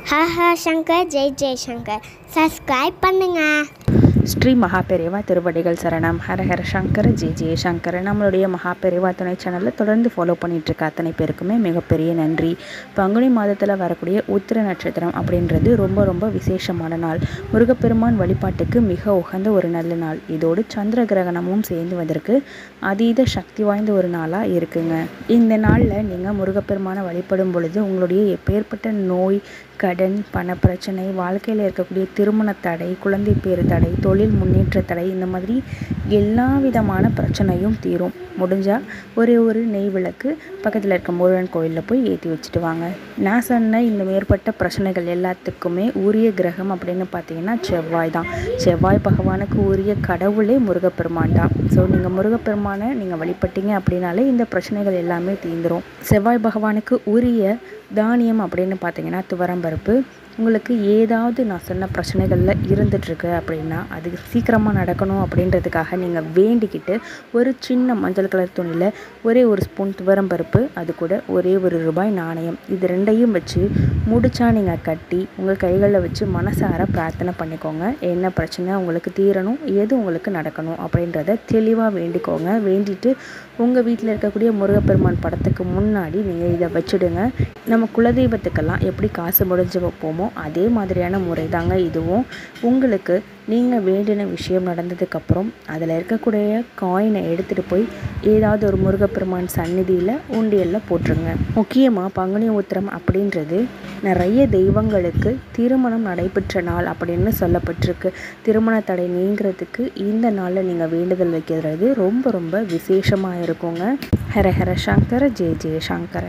ஹஹ Shankar Jai Jaishankar subscribe பண்ணுங்க. ஸ்ரீ மகாபெரிவா திருவடிகள் சரணம். ஹரஹர சங்கர ஜெய் ஜெயசங்கர். நம்மளுடைய மகாபெரிவா துணை சேனலில் தொடர்ந்து ஃபாலோ பண்ணிகிட்ருக்க அத்தனை பேருக்குமே மிகப்பெரிய நன்றி. பங்குனி மாதத்தில் வரக்கூடிய உத்திர நட்சத்திரம் அப்படின்றது ரொம்ப ரொம்ப விசேஷமான நாள். முருகப்பெருமான் வழிபாட்டுக்கு மிக உகந்த ஒரு நல்ல நாள். இதோடு சந்திர கிரகணமும் சேர்ந்து வதற்கு அதீத சக்தி வாய்ந்த ஒரு நாளாக இருக்குங்க. இந்த நாளில் நீங்கள் முருகப்பெருமானை வழிபடும் பொழுது உங்களுடைய எப்பேற்பட்ட நோய், கடன், பண பிரச்சனை, வாழ்க்கையில் இருக்கக்கூடிய திருமண தடை, குழந்தை பேறு தடை, தொழில் முன்னேற்ற தடை, இந்த மாதிரி எல்லா விதமான பிரச்சனையும் தீரும். முடிஞ்சால் ஒரு நெய் விளக்கு பக்கத்தில் இருக்க முருகன் கோயிலில் போய் ஏற்றி வச்சுட்டு வாங்க. நான் சொன்ன இந்த மேற்பட்ட பிரச்சனைகள் எல்லாத்துக்குமே உரிய கிரகம் அப்படின்னு பார்த்தீங்கன்னா செவ்வாய் தான். செவ்வாய் பகவானுக்கு உரிய கடவுளே முருகப்பெருமான் தான். ஸோ நீங்கள் முருகப்பெருமானை நீங்கள் வழிபட்டீங்க அப்படின்னாலே இந்த பிரச்சனைகள் எல்லாமே தீர்ந்துடும். செவ்வாய் பகவானுக்கு உரிய தானியம் அப்படின்னு பார்த்தீங்கன்னா துவரம்பருப்பு. உங்களுக்கு ஏதாவது நான் சொன்ன பிரச்சனைகளில் இருந்துகிட்ருக்கு அப்படின்னா அது சீக்கிரமாக நடக்கணும் அப்படின்றதுக்காக நீங்கள் வேண்டிக்கிட்டு ஒரு சின்ன மஞ்சள் கலர் துணியில் ஒரு ஸ்பூன் துவரம்பருப்பு, அது கூட ₹1 நாணயம், இது ரெண்டையும் வச்சு முடிச்சா நீங்கள் கட்டி உங்கள் கைகளில் வச்சு மனசார பிரார்த்தனை பண்ணிக்கோங்க. என்ன பிரச்சனை உங்களுக்கு தீரணும், எது உங்களுக்கு நடக்கணும் அப்படின்றத தெளிவாக வேண்டிக்கோங்க. வேண்டிட்டு உங்கள் வீட்டில் இருக்கக்கூடிய முருகப்பெருமான் படத்துக்கு முன்னாடி நீங்கள் இதை வச்சுடுங்க. நம்ம குலதெய்வத்துக்கெல்லாம் எப்படி காசு முடிஞ்சு வைப்போமோ அதே மாதிரியான முறை தாங்க இதுவும். உங்களுக்கு நீங்கள் வேண்டின விஷயம் நடந்ததுக்கப்புறம் அதில் இருக்கக்கூடிய காயினை எடுத்துகிட்டு போய் ஏதாவது ஒரு முருகப்பெருமான் சந்நிதியில் உண்டியலில் போட்டுருங்க. முக்கியமாக பங்குனி உத்திரம் அப்படின்றது நிறைய தெய்வங்களுக்கு திருமணம் நடைபெற்ற நாள் அப்படின்னு சொல்லப்பட்டிருக்கு. திருமண தடை நீங்கிறதுக்கு இந்த நாளில் நீங்கள் வேண்டுதல் வைக்கிறது ரொம்ப ரொம்ப விசேஷமாக இருக்குங்க. ஹரஹர சங்கர ஜெய ஜெய சங்கர.